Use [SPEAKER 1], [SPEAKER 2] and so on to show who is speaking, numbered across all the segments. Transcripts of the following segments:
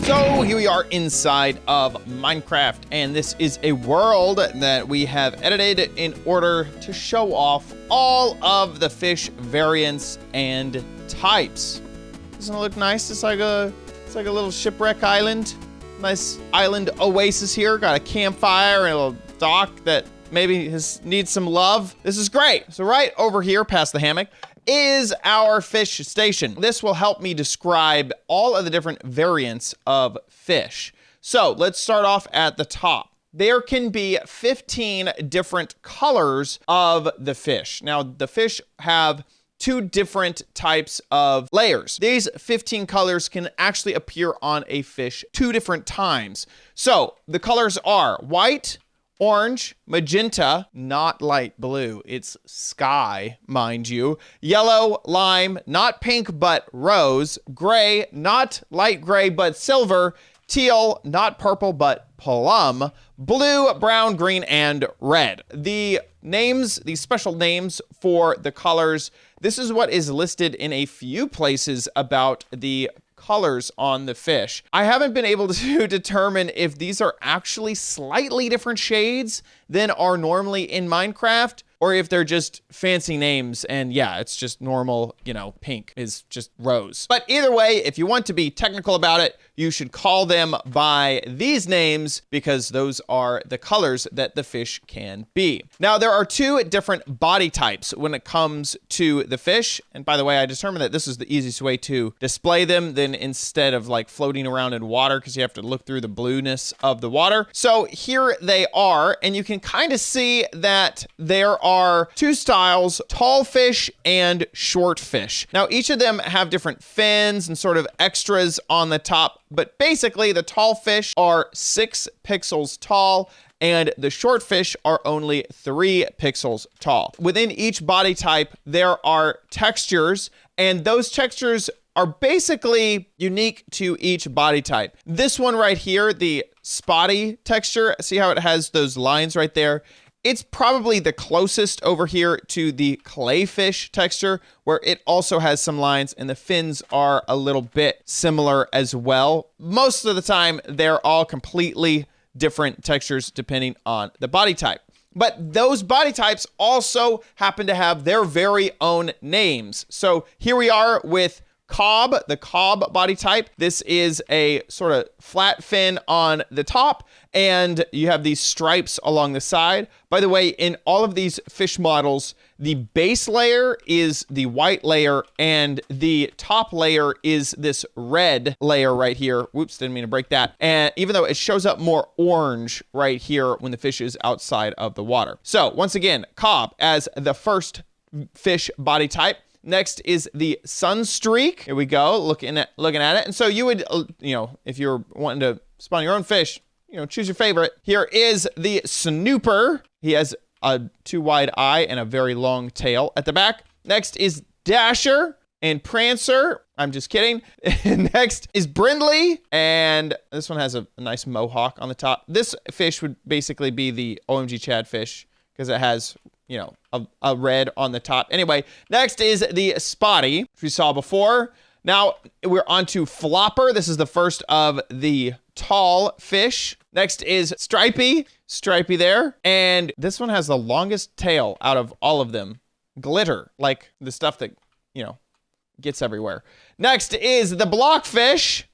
[SPEAKER 1] So here we are inside of Minecraft, and this is a world that we have edited in order to show off all of the fish variants and types. Doesn't it look nice? It's like a little shipwreck island. Nice island oasis here. Got a campfire and a little dock that maybe needs some love. This is great. So right over here past the hammock is our fish station. This will help me describe all of the different variants of fish. So let's start off at the top. There can be 15 different colors of the fish. Now, the fish have two different types of layers. These 15 colors can actually appear on a fish two different times. So the colors are white, orange, magenta, not light blue, it's sky, mind you, yellow, lime, not pink, but rose, gray, not light gray, but silver, teal, not purple, but plum, blue, brown, green, and red. The names, these special names for the colors, this is what is listed in a few places about the colors on the fish. I haven't been able to determine if these are actually slightly different shades than are normally in Minecraft, or if they're just fancy names and yeah, it's just normal, you know, pink is just rose. But either way, if you want to be technical about it, you should call them by these names because those are the colors that the fish can be. Now, there are two different body types when it comes to the fish. And by the way, I determined that this is the easiest way to display them than instead of like floating around in water because you have to look through the blueness of the water. So here they are, and you can kind of see that there are two styles, tall fish and short fish. Now, each of them have different fins and sort of extras on the top, but basically the tall fish are 6 pixels tall and the short fish are only 3 pixels tall. Within each body type, there are textures, and those textures are basically unique to each body type. This one right here, the spotty texture, see how it has those lines right there? It's probably the closest over here to the clayfish texture, where it also has some lines and the fins are a little bit similar as well. Most of the time, they're all completely different textures depending on the body type. But those body types also happen to have their very own names. So here we are with Cobb, the Cobb body type. This is a sort of flat fin on the top, and you have these stripes along the side. By the way, in all of these fish models, the base layer is the white layer, and the top layer is this red layer right here. Whoops, didn't mean to break that. And even though it shows up more orange right here when the fish is outside of the water. So once again, Cobb as the first fish body type. Next is the sunstreak. Here we go, looking at it. And so you would, you know, if you're wanting to spawn your own fish, you know, choose your favorite. Here is the snooper. He has a too wide eye and a very long tail at the back. Next is dasher and prancer. I'm just kidding. Next is brindley, and this one has a nice mohawk on the top. This fish would basically be the Omg Chad Fish because it has, you know, a red on the top. Anyway, next is the spotty, which we saw before. Now we're on to flopper. This is the first of the tall fish. Next is stripey there. And this one has the longest tail out of all of them. Glitter, like the stuff that, you know, gets everywhere. Next is the blockfish.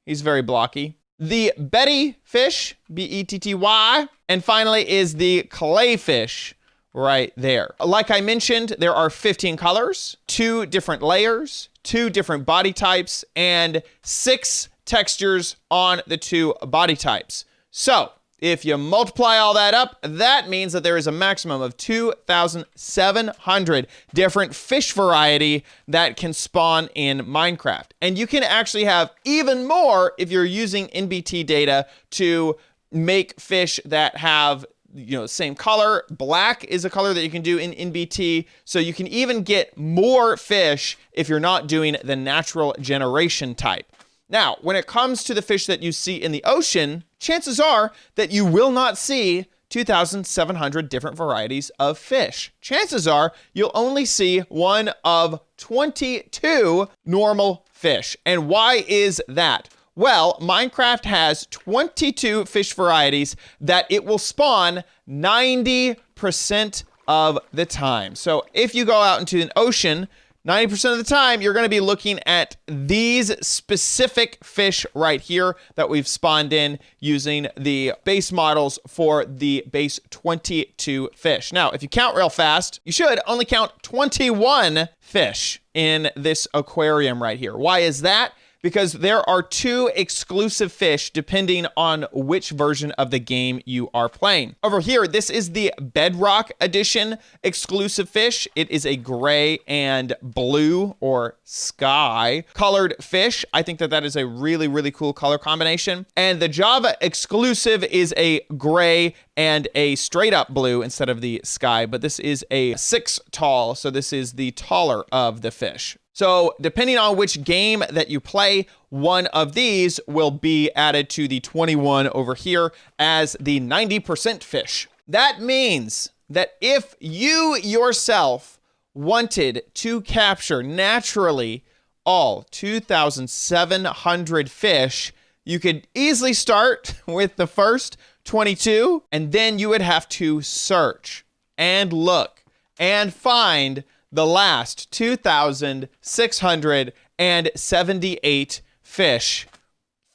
[SPEAKER 1] He's very blocky. The Betty fish, B-E-T-T-Y. And finally is the clayfish right there. Like I mentioned, there are 15 colors, 2 different layers, 2 different body types, and 6 textures on the 2 body types. So if you multiply all that up, that means that there is a maximum of 2,700 different fish variety that can spawn in Minecraft. And you can actually have even more if you're using NBT data to make fish that have, you know, same color. Black is a color that you can do in NBT. So you can even get more fish if you're not doing the natural generation type. Now, when it comes to the fish that you see in the ocean, chances are that you will not see 2,700 different varieties of fish. Chances are you'll only see one of 22 normal fish. And why is that? Well, Minecraft has 22 fish varieties that it will spawn 90% of the time. So if you go out into an ocean, 90% of the time, you're going to be looking at these specific fish right here that we've spawned in using the base models for the base 22 fish. Now, if you count real fast, you should only count 21 fish in this aquarium right here. Why is that? Because there are 2 exclusive fish depending on which version of the game you are playing. Over here, this is the Bedrock Edition exclusive fish. It is a gray and blue or sky colored fish. I think that is a really, really cool color combination. And the Java exclusive is a gray and a straight up blue instead of the sky, but this is a 6 tall, so this is the taller of the fish. So depending on which game that you play, one of these will be added to the 21 over here as the 90% fish. That means that if you yourself wanted to capture naturally all 2,700 fish, you could easily start with the first 22, and then you would have to search and look and find the last 2,678 fish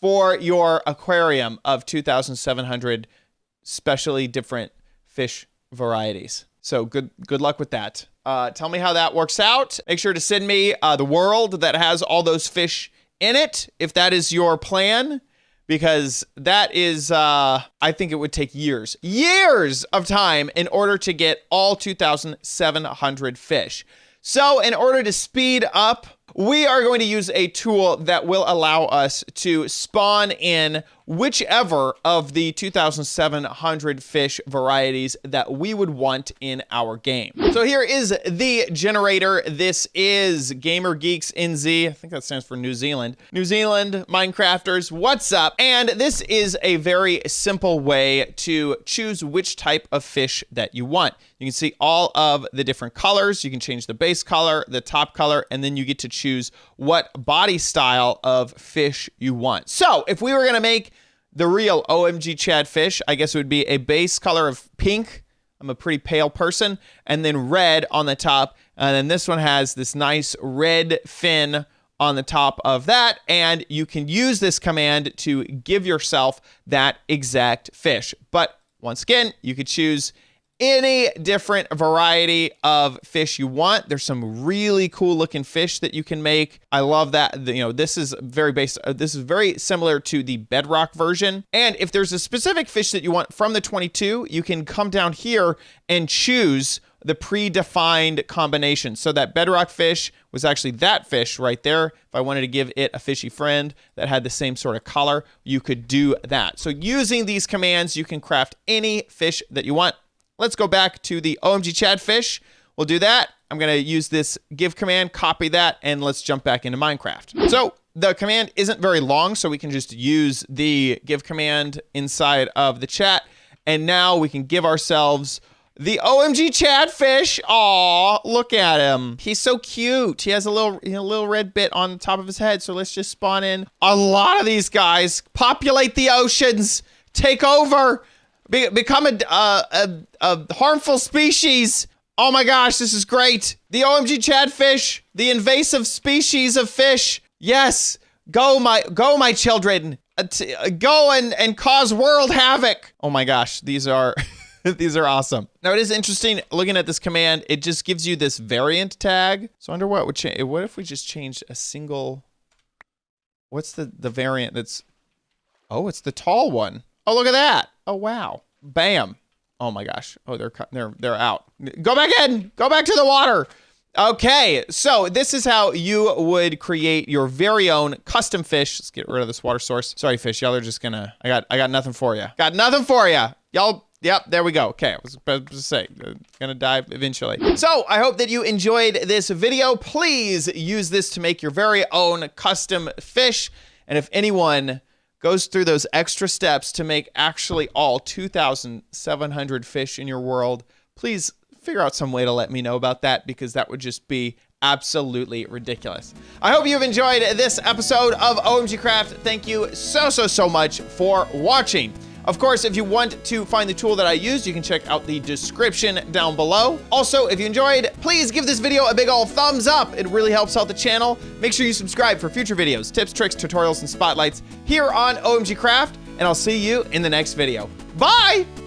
[SPEAKER 1] for your aquarium of 2,700 specially different fish varieties. So good luck with that. Tell me how that works out. Make sure to send me the world that has all those fish in it, if that is your plan, because that is, I think it would take years of time in order to get all 2,700 fish. So in order to speed up, we are going to use a tool that will allow us to spawn in whichever of the 2,700 fish varieties that we would want in our game. So here is the generator. This is Gamer Geeks NZ. I think that stands for New Zealand. New Zealand Minecrafters, what's up? And this is a very simple way to choose which type of fish that you want. You can see all of the different colors. You can change the base color, the top color, and then you get to choose what body style of fish you want. So if we were going to make the real OMG Chad Fish, I guess it would be a base color of pink. I'm a pretty pale person. And then red on the top. And then this one has this nice red fin on the top of that. And you can use this command to give yourself that exact fish. But once again, you could choose any different variety of fish you want. There's some really cool looking fish that you can make. I love that. You know, this is very similar to the Bedrock version. And if there's a specific fish that you want from the 22, you can come down here and choose the predefined combination. So that Bedrock fish was actually that fish right there. If I wanted to give it a fishy friend that had the same sort of color, you could do that. So using these commands, you can craft any fish that you want. Let's go back to the OMG Chad Fish. We'll do that. I'm going to use this give command, copy that, and let's jump back into Minecraft. So the command isn't very long, so we can just use the give command inside of the chat. And now we can give ourselves the OMG Chad Fish. Aw, look at him. He's so cute. He has a little red bit on the top of his head. So let's just spawn in a lot of these guys. Populate the oceans. Take over. Become a harmful species. Oh my gosh, this is great. The OMG Chad Fish, the invasive species of fish. Yes, go my children. Go and cause world havoc. Oh my gosh, these are these are awesome. Now it is interesting looking at this command. It just gives you this variant tag. So I wonder what would change. What if we just changed a single? What's the variant that's? Oh, it's the tall one. Oh, look at that. Oh, wow. Bam. Oh my gosh. Oh, they're out. Go back in. Go back to the water. Okay. So this is how you would create your very own custom fish. Let's get rid of this water source. Sorry, fish. Y'all are just gonna, I got nothing for you. Got nothing for you. Y'all. Yep, there we go. Okay, I was about to say, gonna die eventually. So I hope that you enjoyed this video. Please use this to make your very own custom fish. And if anyone goes through those extra steps to make actually all 2,700 fish in your world, please figure out some way to let me know about that, because that would just be absolutely ridiculous. I hope you've enjoyed this episode of OMG Craft. Thank you so much for watching. Of course, if you want to find the tool that I used, you can check out the description down below. Also, if you enjoyed, please give this video a big ol' thumbs up. It really helps out the channel. Make sure you subscribe for future videos, tips, tricks, tutorials, and spotlights here on OMG Craft, and I'll see you in the next video. Bye!